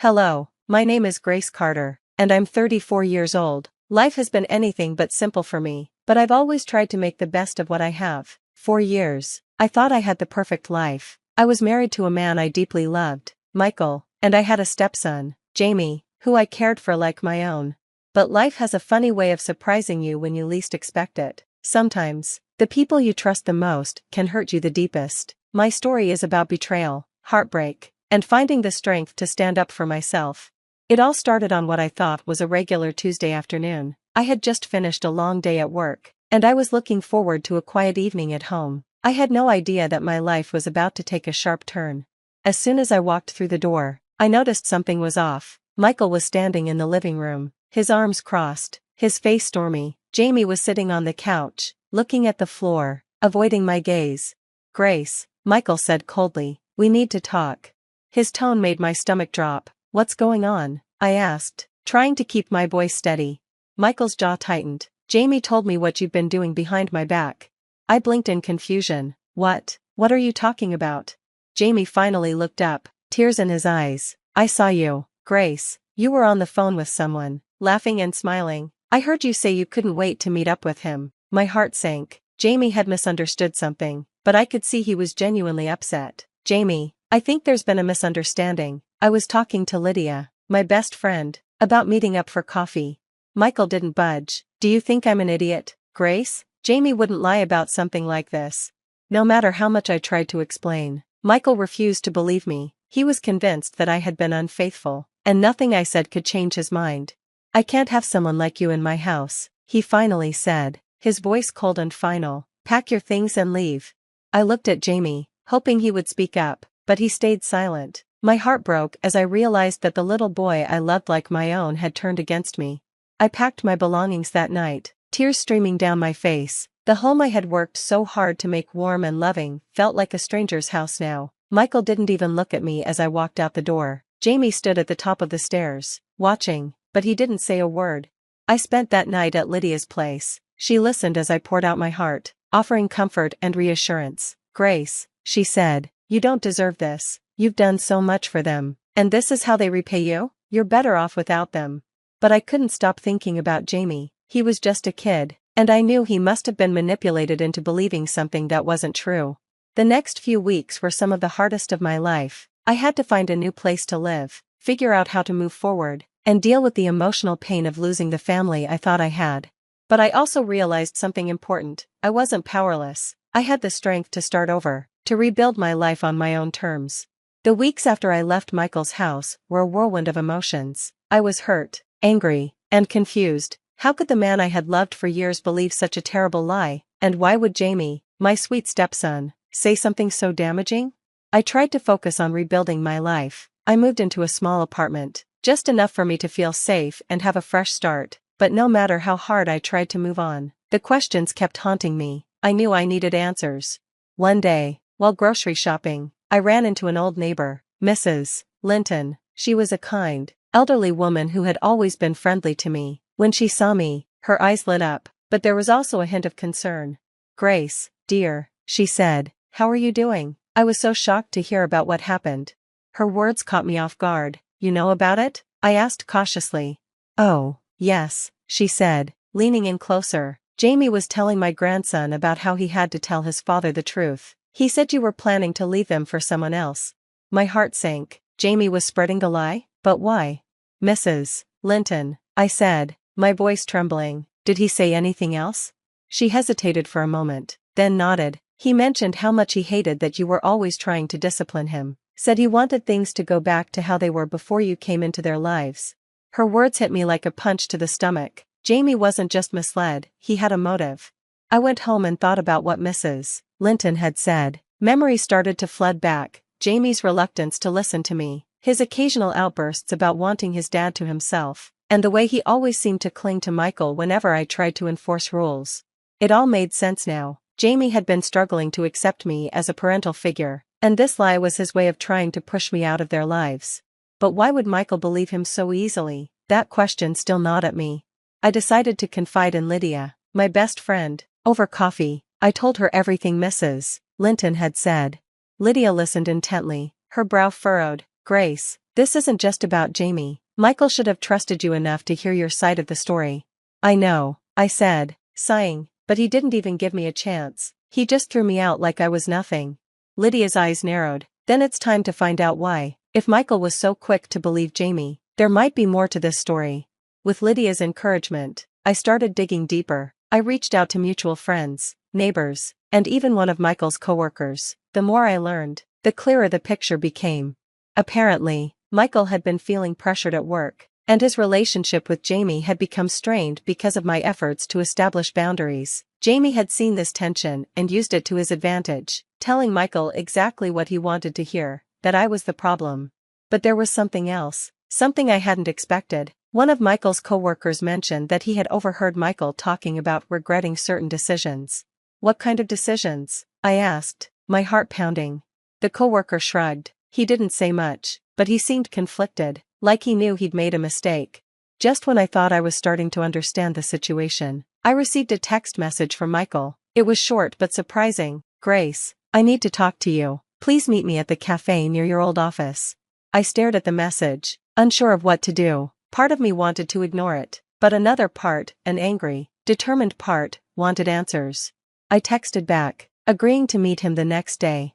Hello, my name is Grace Carter, and I'm 34 years old. Life has been anything but simple for me, but I've always tried to make the best of what I have. 4 years. I thought I had the perfect life. I was married to a man I deeply loved, Michael, and I had a stepson, Jamie, who I cared for like my own. But life has a funny way of surprising you when you least expect it. Sometimes, the people you trust the most can hurt you the deepest. My story is about betrayal, heartbreak, and finding the strength to stand up for myself. It all started on what I thought was a regular Tuesday afternoon. I had just finished a long day at work, and I was looking forward to a quiet evening at home. I had no idea that my life was about to take a sharp turn. As soon as I walked through the door, I noticed something was off. Michael was standing in the living room, his arms crossed, his face stormy. Jamie was sitting on the couch, looking at the floor, avoiding my gaze. "Grace," Michael said coldly, "we need to talk." His tone made my stomach drop. "What's going on?" I asked, trying to keep my voice steady. Michael's jaw tightened. "Jamie told me what you've been doing behind my back." I blinked in confusion. What are you talking about?" Jamie finally looked up, tears in his eyes. "I saw you, Grace. You were on the phone with someone, laughing and smiling. I heard you say you couldn't wait to meet up with him." My heart sank. Jamie had misunderstood something, but I could see he was genuinely upset. "Jamie, I think there's been a misunderstanding. I was talking to Lydia, my best friend, about meeting up for coffee." Michael didn't budge. "Do you think I'm an idiot, Grace? Jamie wouldn't lie about something like this." No matter how much I tried to explain, Michael refused to believe me. He was convinced that I had been unfaithful, and nothing I said could change his mind. "I can't have someone like you in my house," he finally said, his voice cold and final. "Pack your things and leave." I looked at Jamie, hoping he would speak up, but he stayed silent. My heart broke as I realized that the little boy I loved like my own had turned against me. I packed my belongings that night, tears streaming down my face. The home I had worked so hard to make warm and loving felt like a stranger's house now. Michael didn't even look at me as I walked out the door. Jamie stood at the top of the stairs, watching, but he didn't say a word. I spent that night at Lydia's place. She listened as I poured out my heart, offering comfort and reassurance. "Grace," she said, "you don't deserve this. You've done so much for them, and this is how they repay you? You're better off without them." But I couldn't stop thinking about Jamie. He was just a kid, and I knew he must have been manipulated into believing something that wasn't true. The next few weeks were some of the hardest of my life. I had to find a new place to live, figure out how to move forward, and deal with the emotional pain of losing the family I thought I had. But I also realized something important. I wasn't powerless. I had the strength to start over, to rebuild my life on my own terms. The weeks after I left Michael's house were a whirlwind of emotions. I was hurt, angry, and confused. How could the man I had loved for years believe such a terrible lie? And why would Jamie, my sweet stepson, say something so damaging? I tried to focus on rebuilding my life. I moved into a small apartment, just enough for me to feel safe and have a fresh start. But no matter how hard I tried to move on, the questions kept haunting me. I knew I needed answers. One day, while grocery shopping, I ran into an old neighbor, Mrs. Linton. She was a kind, elderly woman who had always been friendly to me. When she saw me, her eyes lit up, but there was also a hint of concern. "Grace, dear," she said, "how are you doing?" I was so shocked to hear about what happened. Her words caught me off guard. "You know about it?" I asked cautiously. "Oh, yes," she said, leaning in closer. "Jamie was telling my grandson about how he had to tell his father the truth. He said you were planning to leave them for someone else." My heart sank. Jamie was spreading the lie? But why? "Mrs. Linton," I said, my voice trembling, "did he say anything else?" She hesitated for a moment, then nodded. "He mentioned how much he hated that you were always trying to discipline him. Said he wanted things to go back to how they were before you came into their lives." Her words hit me like a punch to the stomach. Jamie wasn't just misled, he had a motive. I went home and thought about what Mrs. Linton had said. Memories started to flood back. Jamie's reluctance to listen to me, his occasional outbursts about wanting his dad to himself, and the way he always seemed to cling to Michael whenever I tried to enforce rules. It all made sense now. Jamie had been struggling to accept me as a parental figure, and this lie was his way of trying to push me out of their lives. But why would Michael believe him so easily? That question still gnawed at me. I decided to confide in Lydia, my best friend. Over coffee, I told her everything Mrs. Linton had said. Lydia listened intently, her brow furrowed. Grace, this isn't just about Jamie. Michael should have trusted you enough to hear your side of the story. I know, I said, sighing, but he didn't even give me a chance. He just threw me out like I was nothing. Lydia's eyes narrowed. Then it's time to find out why. If Michael was so quick to believe Jamie, there might be more to this story. With Lydia's encouragement, I started digging deeper. I reached out to mutual friends, neighbors, and even one of Michael's coworkers. The more I learned, the clearer the picture became. Apparently, Michael had been feeling pressured at work, and his relationship with Jamie had become strained because of my efforts to establish boundaries. Jamie had seen this tension and used it to his advantage, telling Michael exactly what he wanted to hear, that I was the problem. But there was something else, something I hadn't expected. One of Michael's coworkers mentioned that he had overheard Michael talking about regretting certain decisions. What kind of decisions? I asked, my heart pounding. The coworker shrugged. He didn't say much, but he seemed conflicted, like he knew he'd made a mistake. Just when I thought I was starting to understand the situation, I received a text message from Michael. It was short but surprising. Grace, I need to talk to you. Please meet me at the cafe near your old office. I stared at the message, unsure of what to do. Part of me wanted to ignore it, but another part, an angry, determined part, wanted answers. I texted back, agreeing to meet him the next day.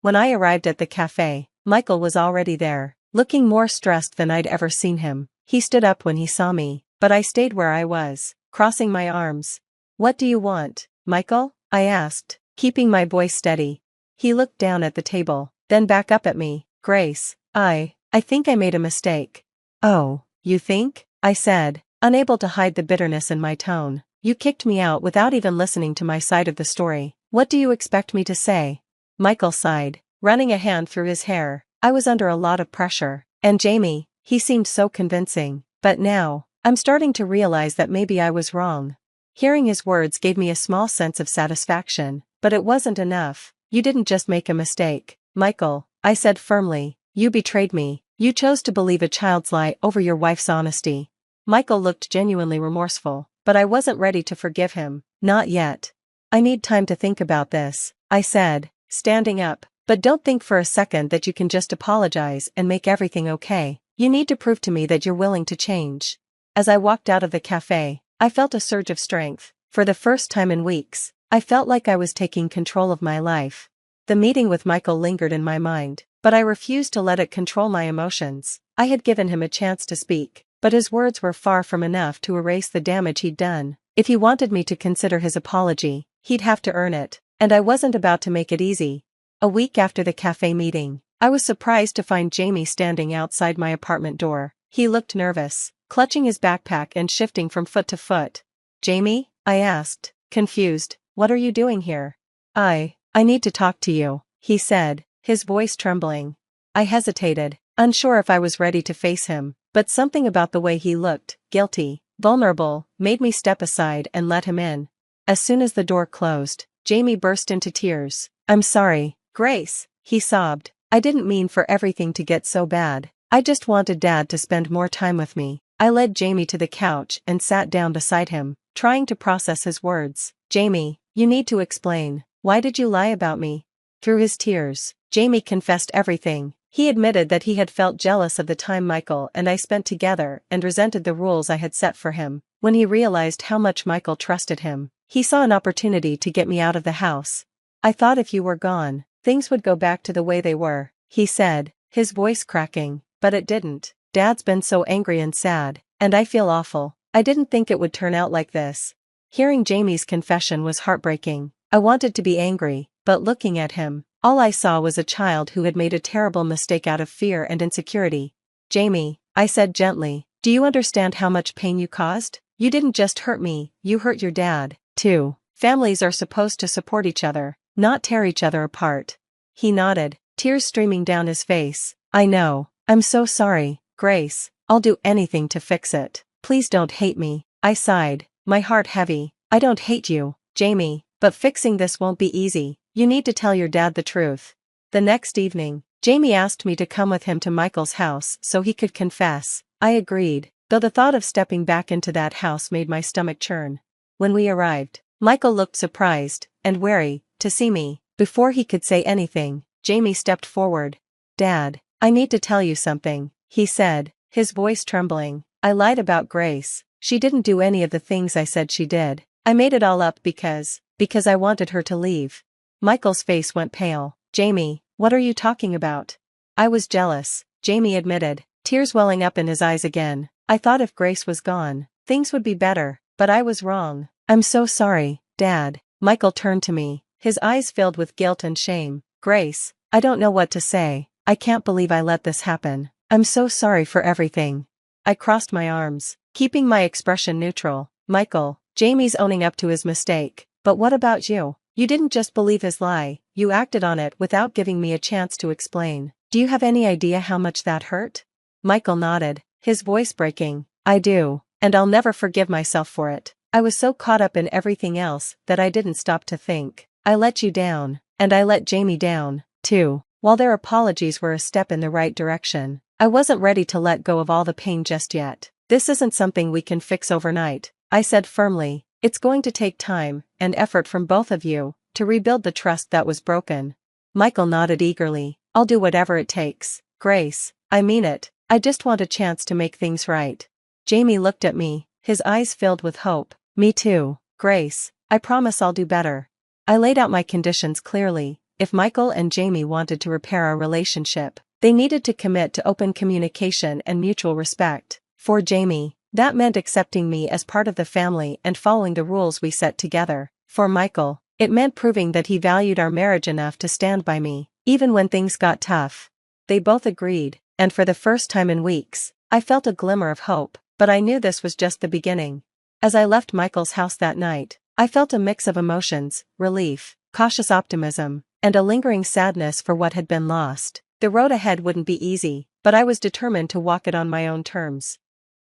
When I arrived at the cafe, Michael was already there, looking more stressed than I'd ever seen him. He stood up when he saw me, but I stayed where I was, crossing my arms. What do you want, Michael? I asked, keeping my voice steady. He looked down at the table, then back up at me. Grace, I think I made a mistake. Oh, you think? I said, unable to hide the bitterness in my tone. You kicked me out without even listening to my side of the story. What do you expect me to say? Michael sighed, running a hand through his hair. I was under a lot of pressure. And Jamie, he seemed so convincing. But now, I'm starting to realize that maybe I was wrong. Hearing his words gave me a small sense of satisfaction, but it wasn't enough. You didn't just make a mistake, Michael, I said firmly. You betrayed me. You chose to believe a child's lie over your wife's honesty. Michael looked genuinely remorseful, but I wasn't ready to forgive him. Not yet. I need time to think about this, I said, standing up. But don't think for a second that you can just apologize and make everything okay. You need to prove to me that you're willing to change. As I walked out of the cafe, I felt a surge of strength. For the first time in weeks, I felt like I was taking control of my life. The meeting with Michael lingered in my mind, but I refused to let it control my emotions. I had given him a chance to speak, but his words were far from enough to erase the damage he'd done. If he wanted me to consider his apology, he'd have to earn it, and I wasn't about to make it easy. A week after the cafe meeting, I was surprised to find Jamie standing outside my apartment door. He looked nervous, clutching his backpack and shifting from foot to foot. Jamie? I asked, confused. What are you doing here? I need to talk to you, he said, his voice trembling. I hesitated, unsure if I was ready to face him, but something about the way he looked, guilty, vulnerable, made me step aside and let him in. As soon as the door closed, Jamie burst into tears. I'm sorry, Grace, he sobbed. I didn't mean for everything to get so bad. I just wanted Dad to spend more time with me. I led Jamie to the couch and sat down beside him, trying to process his words. Jamie, you need to explain. Why did you lie about me? Through his tears, Jamie confessed everything. He admitted that he had felt jealous of the time Michael and I spent together and resented the rules I had set for him. When he realized how much Michael trusted him, he saw an opportunity to get me out of the house. I thought if you were gone, things would go back to the way they were, he said, his voice cracking, but it didn't. Dad's been so angry and sad, and I feel awful. I didn't think it would turn out like this. Hearing Jamie's confession was heartbreaking. I wanted to be angry, but looking at him, all I saw was a child who had made a terrible mistake out of fear and insecurity. Jamie, I said gently, do you understand how much pain you caused? You didn't just hurt me, you hurt your dad, too. Families are supposed to support each other, not tear each other apart. He nodded, tears streaming down his face. I know. I'm so sorry, Grace. I'll do anything to fix it. Please don't hate me. I sighed, my heart heavy. I don't hate you, Jamie, but fixing this won't be easy. You need to tell your dad the truth. The next evening, Jamie asked me to come with him to Michael's house so he could confess. I agreed, though the thought of stepping back into that house made my stomach churn. When we arrived, Michael looked surprised and wary to see me. Before he could say anything, Jamie stepped forward. Dad, I need to tell you something, he said, his voice trembling. I lied about Grace. She didn't do any of the things I said she did. I made it all up because I wanted her to leave. Michael's face went pale. Jamie, what are you talking about? I was jealous, Jamie admitted, tears welling up in his eyes again. I thought if Grace was gone, things would be better, but I was wrong. I'm so sorry, Dad. Michael turned to me, his eyes filled with guilt and shame. Grace, I don't know what to say. I can't believe I let this happen. I'm so sorry for everything. I crossed my arms, keeping my expression neutral. Michael, Jamie's owning up to his mistake, but what about you? You didn't just believe his lie, you acted on it without giving me a chance to explain. Do you have any idea how much that hurt? Michael nodded, his voice breaking. I do, and I'll never forgive myself for it. I was so caught up in everything else that I didn't stop to think. I let you down, and I let Jamie down, too. While their apologies were a step in the right direction, I wasn't ready to let go of all the pain just yet. This isn't something we can fix overnight, I said firmly. It's going to take time and effort from both of you to rebuild the trust that was broken. Michael nodded eagerly. I'll do whatever it takes. Grace, I mean it. I just want a chance to make things right. Jamie looked at me, his eyes filled with hope. Me too, Grace. I promise I'll do better. I laid out my conditions clearly. If Michael and Jamie wanted to repair our relationship, they needed to commit to open communication and mutual respect. For Jamie, that meant accepting me as part of the family and following the rules we set together. For Michael, it meant proving that he valued our marriage enough to stand by me, even when things got tough. They both agreed, and for the first time in weeks, I felt a glimmer of hope, but I knew this was just the beginning. As I left Michael's house that night, I felt a mix of emotions, relief, cautious optimism, and a lingering sadness for what had been lost. The road ahead wouldn't be easy, but I was determined to walk it on my own terms.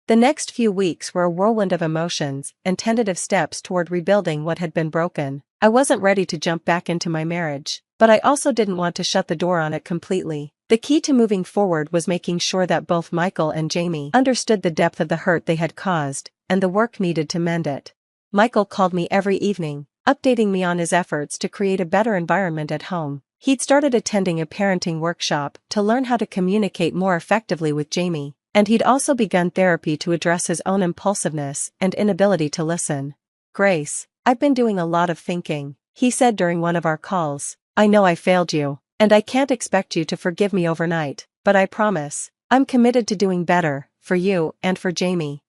The next few weeks were a whirlwind of emotions and tentative steps toward rebuilding what had been broken. I wasn't ready to jump back into my marriage, but I also didn't want to shut the door on it completely. The key to moving forward was making sure that both Michael and Jamie understood the depth of the hurt they had caused, and the work needed to mend it. Michael called me every evening, updating me on his efforts to create a better environment at home. He'd started attending a parenting workshop to learn how to communicate more effectively with Jamie, and he'd also begun therapy to address his own impulsiveness and inability to listen. Grace, I've been doing a lot of thinking, he said during one of our calls. I know I failed you, and I can't expect you to forgive me overnight, but I promise, I'm committed to doing better, for you and for Jamie.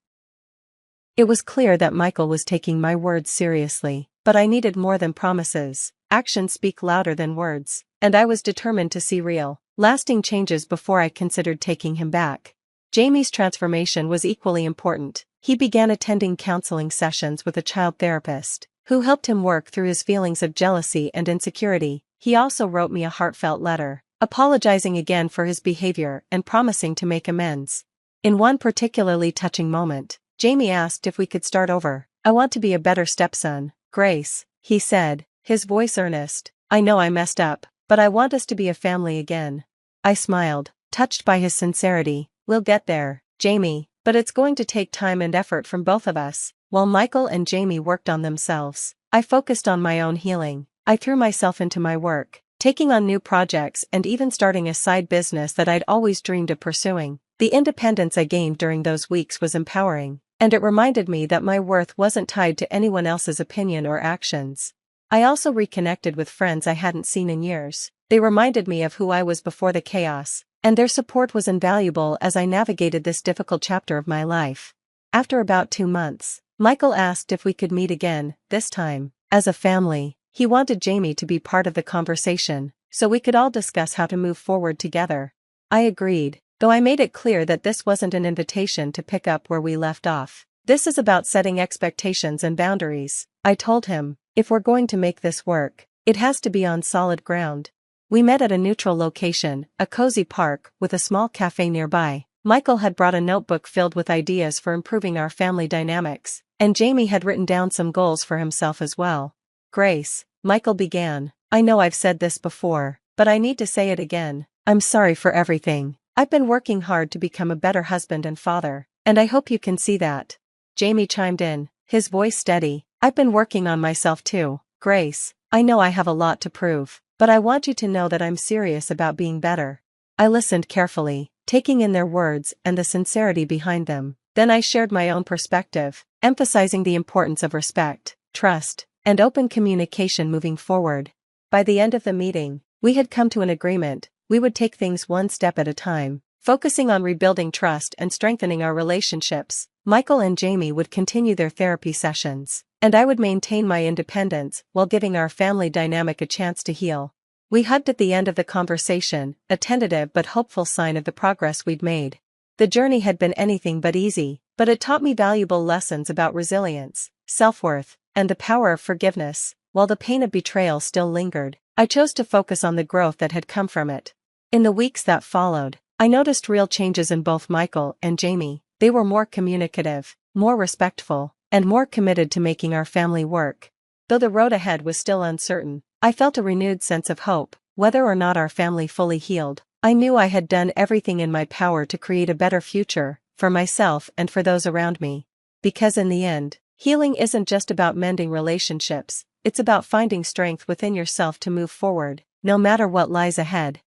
It was clear that Michael was taking my words seriously, but I needed more than promises. Actions speak louder than words, and I was determined to see real, lasting changes before I considered taking him back. Jamie's transformation was equally important. He began attending counseling sessions with a child therapist, who helped him work through his feelings of jealousy and insecurity. He also wrote me a heartfelt letter, apologizing again for his behavior and promising to make amends. In one particularly touching moment, Jamie asked if we could start over. I want to be a better stepson, Grace, he said, his voice earnest. I know I messed up, but I want us to be a family again. I smiled, touched by his sincerity. We'll get there, Jamie, but it's going to take time and effort from both of us. While Michael and Jamie worked on themselves, I focused on my own healing. I threw myself into my work, taking on new projects and even starting a side business that I'd always dreamed of pursuing. The independence I gained during those weeks was empowering, and it reminded me that my worth wasn't tied to anyone else's opinion or actions. I also reconnected with friends I hadn't seen in years. They reminded me of who I was before the chaos, and their support was invaluable as I navigated this difficult chapter of my life. After about 2 months, Michael asked if we could meet again, this time, as a family. He wanted Jamie to be part of the conversation, so we could all discuss how to move forward together. I agreed, though I made it clear that this wasn't an invitation to pick up where we left off. This is about setting expectations and boundaries, I told him. If we're going to make this work, it has to be on solid ground. We met at a neutral location, a cozy park with a small cafe nearby. Michael had brought a notebook filled with ideas for improving our family dynamics, and Jamie had written down some goals for himself as well. Grace, Michael began, I know I've said this before, but I need to say it again. I'm sorry for everything. I've been working hard to become a better husband and father, and I hope you can see that. Jamie chimed in, his voice steady. I've been working on myself too, Grace. I know I have a lot to prove, but I want you to know that I'm serious about being better. I listened carefully, taking in their words and the sincerity behind them. Then I shared my own perspective, emphasizing the importance of respect, trust, and open communication moving forward. By the end of the meeting, we had come to an agreement. We would take things one step at a time, focusing on rebuilding trust and strengthening our relationships. Michael and Jamie would continue their therapy sessions, and I would maintain my independence while giving our family dynamic a chance to heal. We hugged at the end of the conversation, a tentative but hopeful sign of the progress we'd made. The journey had been anything but easy, but it taught me valuable lessons about resilience, self-worth, and the power of forgiveness. While the pain of betrayal still lingered, I chose to focus on the growth that had come from it. In the weeks that followed, I noticed real changes in both Michael and Jamie. They were more communicative, more respectful, and more committed to making our family work. Though the road ahead was still uncertain, I felt a renewed sense of hope. Whether or not our family fully healed, I knew I had done everything in my power to create a better future, for myself and for those around me. Because in the end, healing isn't just about mending relationships, it's about finding strength within yourself to move forward, no matter what lies ahead.